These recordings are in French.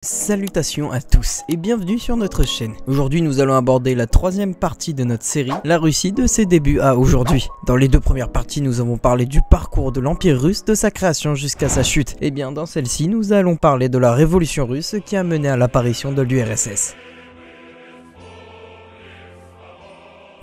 Salutations à tous et bienvenue sur notre chaîne. Aujourd'hui nous allons aborder la troisième partie de notre série, la Russie de ses débuts à aujourd'hui. Dans les deux premières parties nous avons parlé du parcours de l'Empire russe de sa création jusqu'à sa chute. Et bien dans celle-ci nous allons parler de la révolution russe qui a mené à l'apparition de l'URSS.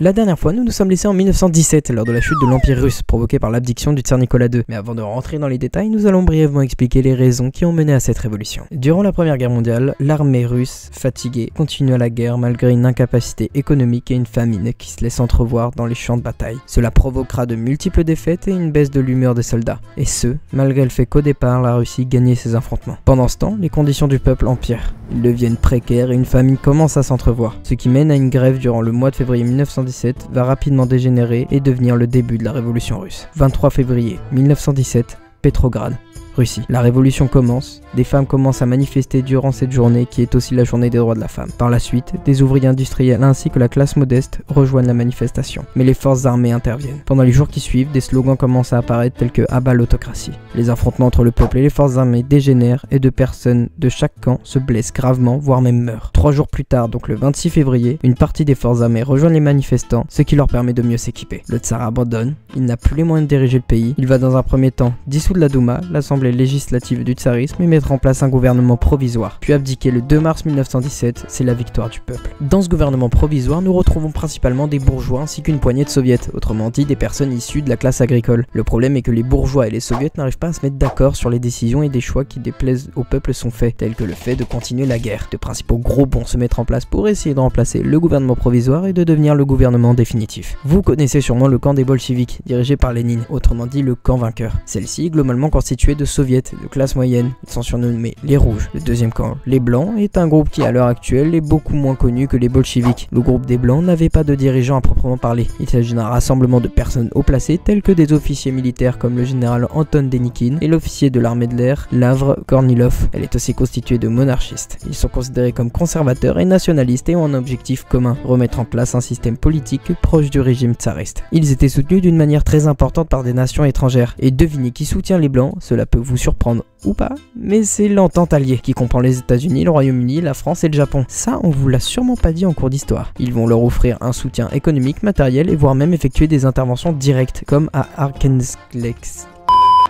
La dernière fois, nous nous sommes laissés en 1917 lors de la chute de l'Empire russe provoquée par l'abdiction du tsar Nicolas II. Mais avant de rentrer dans les détails, nous allons brièvement expliquer les raisons qui ont mené à cette révolution. Durant la Première Guerre mondiale, l'armée russe, fatiguée, continua la guerre malgré une incapacité économique et une famine qui se laisse entrevoir dans les champs de bataille. Cela provoquera de multiples défaites et une baisse de l'humeur des soldats. Et ce, malgré le fait qu'au départ, la Russie gagnait ses affrontements. Pendant ce temps, les conditions du peuple empirent. Ils deviennent précaires et une famine commence à s'entrevoir. Ce qui mène à une grève durant le mois de février 1917 va rapidement dégénérer et devenir le début de la révolution russe. 23 février 1917, Petrograd, Russie. La révolution commence, des femmes commencent à manifester durant cette journée qui est aussi la journée des droits de la femme. Par la suite, des ouvriers industriels ainsi que la classe modeste rejoignent la manifestation. Mais les forces armées interviennent. Pendant les jours qui suivent, des slogans commencent à apparaître tels que « Abat l'autocratie ». Les affrontements entre le peuple et les forces armées dégénèrent et deux personnes de chaque camp se blessent gravement, voire même meurent. 3 jours plus tard, donc le 26 février, une partie des forces armées rejoignent les manifestants, ce qui leur permet de mieux s'équiper. Le tsar abandonne, il n'a plus les moyens de diriger le pays, il va dans un premier temps dissoudre la Douma, l'assemblée législative du tsarisme, et mettre en place un gouvernement provisoire. Puis abdiqué le 2 mars 1917, c'est la victoire du peuple. Dans ce gouvernement provisoire, nous retrouvons principalement des bourgeois ainsi qu'une poignée de soviets, autrement dit des personnes issues de la classe agricole. Le problème est que les bourgeois et les soviets n'arrivent pas à se mettre d'accord sur les décisions et des choix qui déplaisent au peuple sont faits, tels que le fait de continuer la guerre. De principaux gros bons se mettre en place pour essayer de remplacer le gouvernement provisoire et de devenir le gouvernement définitif. Vous connaissez sûrement le camp des bolcheviks, dirigé par Lénine, autrement dit le camp vainqueur. Celle-ci est globalement constituée de soviets de classe moyenne, ils sont surnommés les rouges. Le deuxième camp, les blancs, est un groupe qui à l'heure actuelle est beaucoup moins connu que les bolcheviks. Le groupe des blancs n'avait pas de dirigeant à proprement parler. Il s'agit d'un rassemblement de personnes haut placées telles que des officiers militaires comme le général Anton Denikin et l'officier de l'armée de l'air Lavre Kornilov. Elle est aussi constituée de monarchistes. Ils sont considérés comme conservateurs et nationalistes et ont un objectif commun, remettre en place un système politique proche du régime tsariste. Ils étaient soutenus d'une manière très importante par des nations étrangères. Et devinez qui soutient les blancs, cela peut vous surprendre ou pas, mais c'est l'entente alliée qui comprend les États-Unis, le Royaume-Uni, la France et le Japon. Ça, on vous l'a sûrement pas dit en cours d'histoire. Ils vont leur offrir un soutien économique, matériel et voire même effectuer des interventions directes, comme à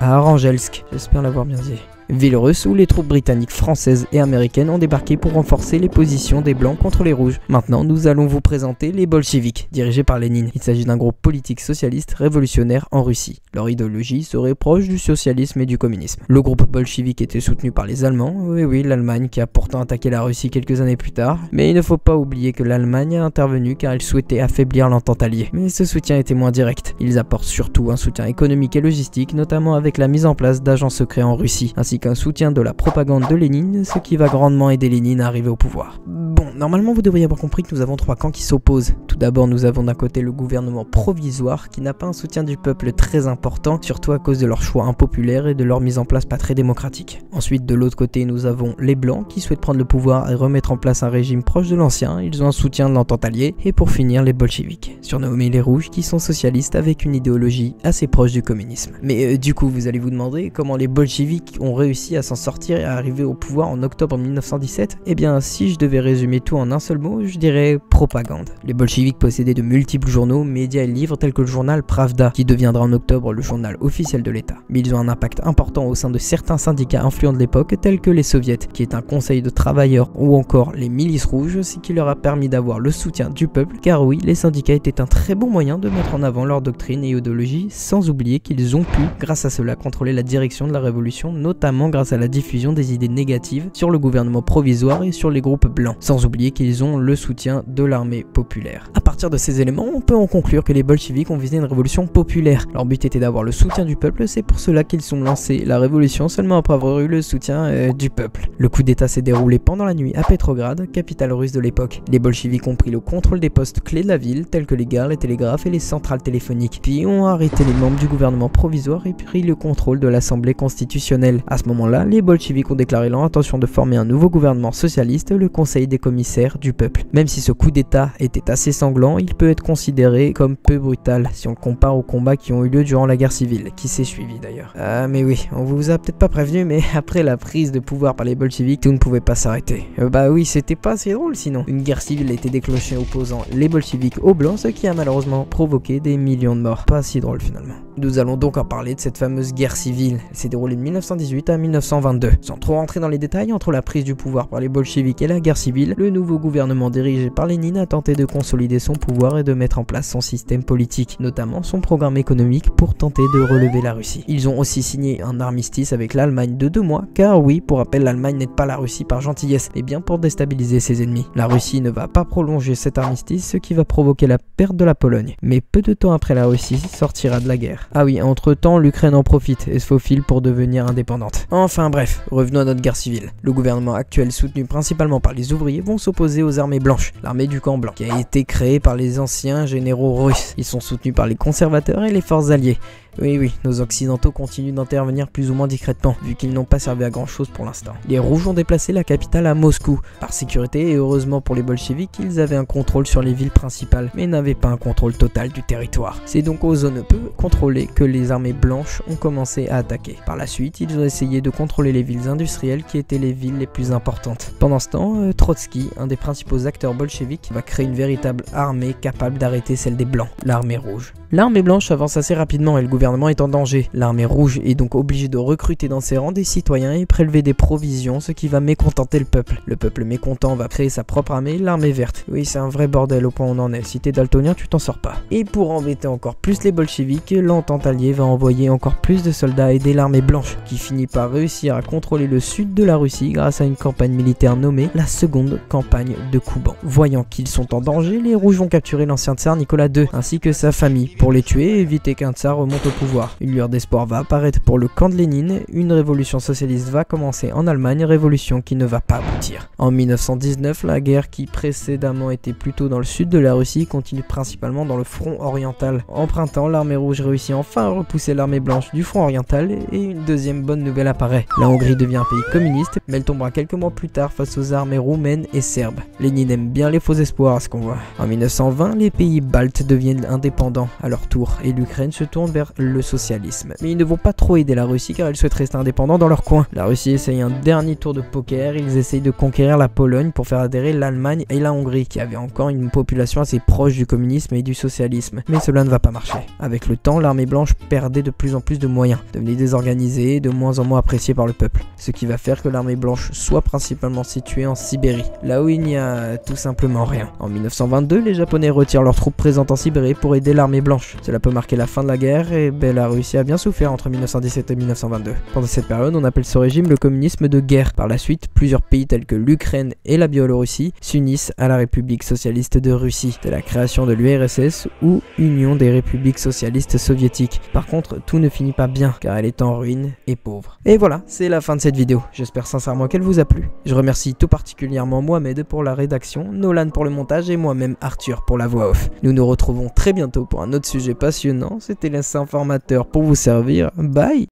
Archangelsk, j'espère l'avoir bien dit. Ville russe où les troupes britanniques, françaises et américaines ont débarqué pour renforcer les positions des blancs contre les rouges. Maintenant, nous allons vous présenter les bolcheviks, dirigés par Lénine. Il s'agit d'un groupe politique socialiste révolutionnaire en Russie. Leur idéologie serait proche du socialisme et du communisme. Le groupe bolchevique était soutenu par les Allemands, oui, l'Allemagne qui a pourtant attaqué la Russie quelques années plus tard. Mais il ne faut pas oublier que l'Allemagne a intervenu car elle souhaitait affaiblir l'entente alliée. Mais ce soutien était moins direct. Ils apportent surtout un soutien économique et logistique, notamment avec la mise en place d'agents secrets en Russie, ainsi qu'un soutien de la propagande de Lénine, ce qui va grandement aider Lénine à arriver au pouvoir. Bon, normalement vous devriez avoir compris que nous avons 3 camps qui s'opposent. Tout d'abord, nous avons d'un côté le gouvernement provisoire qui n'a pas un soutien du peuple très important, surtout à cause de leur choix impopulaire et de leur mise en place pas très démocratique. Ensuite, de l'autre côté, nous avons les blancs qui souhaitent prendre le pouvoir et remettre en place un régime proche de l'ancien, ils ont un soutien de l'entente alliée. Et pour finir, les bolcheviks, surnommés les rouges, qui sont socialistes avec une idéologie assez proche du communisme. Mais du coup, vous allez vous demander comment les bolcheviks ont réussi à s'en sortir et à arriver au pouvoir en octobre 1917. Eh bien, si je devais résumer tout en un seul mot, je dirais propagande. Les bolcheviks possédaient de multiples journaux, médias et livres tels que le journal Pravda, qui deviendra en octobre le journal officiel de l'État. Mais ils ont un impact important au sein de certains syndicats influents de l'époque, tels que les soviets, qui est un conseil de travailleurs, ou encore les milices rouges, ce qui leur a permis d'avoir le soutien du peuple, car oui, les syndicats étaient un très bon moyen de mettre en avant leur doctrine et idéologie, sans oublier qu'ils ont pu, grâce à cela, contrôler la direction de la révolution, notamment grâce à la diffusion des idées négatives sur le gouvernement provisoire et sur les groupes blancs, sans oublier qu'ils ont le soutien de l'armée populaire. À partir de ces éléments, on peut en conclure que les bolcheviks ont visé une révolution populaire. Leur but était d'avoir le soutien du peuple, c'est pour cela qu'ils ont lancé la révolution seulement après avoir eu le soutien du peuple. Le coup d'état s'est déroulé pendant la nuit à Petrograd, capitale russe de l'époque. Les bolcheviks ont pris le contrôle des postes clés de la ville, tels que les gares, les télégraphes et les centrales téléphoniques, puis ont arrêté les membres du gouvernement provisoire et pris le contrôle de l'Assemblée constitutionnelle. À ce ce moment-là, les bolcheviks ont déclaré leur intention de former un nouveau gouvernement socialiste, le Conseil des commissaires du peuple. Même si ce coup d'état était assez sanglant, il peut être considéré comme peu brutal si on le compare aux combats qui ont eu lieu durant la guerre civile, qui s'est suivie d'ailleurs. Ah mais oui, on vous a peut-être pas prévenu, mais après la prise de pouvoir par les bolcheviks, tout ne pouvait pas s'arrêter. Bah oui, c'était pas assez drôle sinon. Une guerre civile a été déclenchée opposant les bolcheviks aux blancs, ce qui a malheureusement provoqué des millions de morts. Pas si drôle finalement. Nous allons donc en parler de cette fameuse guerre civile. Elle s'est déroulée de 1918 à 1922. Sans trop rentrer dans les détails, entre la prise du pouvoir par les bolcheviks et la guerre civile, le nouveau gouvernement dirigé par Lénine a tenté de consolider son pouvoir et de mettre en place son système politique, notamment son programme économique pour tenter de relever la Russie. Ils ont aussi signé un armistice avec l'Allemagne de 2 mois, car oui, pour rappel, l'Allemagne n'aide pas la Russie par gentillesse, mais bien pour déstabiliser ses ennemis. La Russie ne va pas prolonger cet armistice, ce qui va provoquer la perte de la Pologne. Mais peu de temps après, la Russie sortira de la guerre. Ah oui, entre temps, l'Ukraine en profite et se faufile pour devenir indépendante. Enfin bref, revenons à notre guerre civile. Le gouvernement actuel, soutenu principalement par les ouvriers, vont s'opposer aux armées blanches, l'armée du camp blanc, qui a été créée par les anciens généraux russes. Ils sont soutenus par les conservateurs et les forces alliées. Oui, nos occidentaux continuent d'intervenir plus ou moins discrètement, vu qu'ils n'ont pas servi à grand chose pour l'instant. Les rouges ont déplacé la capitale à Moscou, par sécurité et heureusement pour les bolcheviks, ils avaient un contrôle sur les villes principales, mais n'avaient pas un contrôle total du territoire. C'est donc aux zones peu contrôlées que les armées blanches ont commencé à attaquer. Par la suite, ils ont essayé de contrôler les villes industrielles qui étaient les villes les plus importantes. Pendant ce temps, Trotsky, un des principaux acteurs bolcheviks, va créer une véritable armée capable d'arrêter celle des blancs, l'armée rouge. L'armée blanche avance assez rapidement et le gouvernement est en danger. L'armée rouge est donc obligée de recruter dans ses rangs des citoyens et prélever des provisions, ce qui va mécontenter le peuple. Le peuple mécontent va créer sa propre armée, l'armée verte. Oui, c'est un vrai bordel au point où on en est. Si t'es daltonien, tu t'en sors pas. Et pour embêter encore plus les bolcheviks, l'entente alliée va envoyer encore plus de soldats aider l'armée blanche, qui finit par réussir à contrôler le sud de la Russie grâce à une campagne militaire nommée la seconde campagne de Kouban. Voyant qu'ils sont en danger, les rouges vont capturer l'ancien tsar Nicolas II, ainsi que sa famille, pour les tuer et éviter qu'un tsar remonte au pouvoir. Une lueur d'espoir va apparaître pour le camp de Lénine, une révolution socialiste va commencer en Allemagne, révolution qui ne va pas aboutir. En 1919, la guerre qui précédemment était plutôt dans le sud de la Russie continue principalement dans le front oriental. En printemps, l'armée rouge réussit enfin à repousser l'armée blanche du front oriental et une deuxième bonne nouvelle apparaît. La Hongrie devient un pays communiste, mais elle tombera quelques mois plus tard face aux armées roumaines et serbes. Lénine aime bien les faux espoirs à ce qu'on voit. En 1920, les pays baltes deviennent indépendants à leur tour et l'Ukraine se tourne vers le socialisme. Mais ils ne vont pas trop aider la Russie car ils souhaitent rester indépendants dans leur coin. La Russie essaye un dernier tour de poker, ils essayent de conquérir la Pologne pour faire adhérer l'Allemagne et la Hongrie qui avaient encore une population assez proche du communisme et du socialisme. Mais cela ne va pas marcher. Avec le temps, l'armée blanche perdait de plus en plus de moyens, devenait désorganisée et de moins en moins appréciée par le peuple. Ce qui va faire que l'armée blanche soit principalement située en Sibérie, là où il n'y a tout simplement rien. En 1922, les Japonais retirent leurs troupes présentes en Sibérie pour aider l'armée blanche. Cela peut marquer la fin de la guerre et la Russie a bien souffert entre 1917 et 1922. Pendant cette période, on appelle ce régime le communisme de guerre. Par la suite, plusieurs pays tels que l'Ukraine et la Biélorussie s'unissent à la République socialiste de Russie, de la création de l'URSS ou Union des républiques socialistes soviétiques. Par contre, tout ne finit pas bien car elle est en ruine et pauvre. Et voilà, c'est la fin de cette vidéo. J'espère sincèrement qu'elle vous a plu. Je remercie tout particulièrement Mohamed pour la rédaction, Nolan pour le montage et moi-même Arthur pour la voix off. Nous nous retrouvons très bientôt pour un autre sujet passionnant. C'était l'informateur pour vous servir. Bye!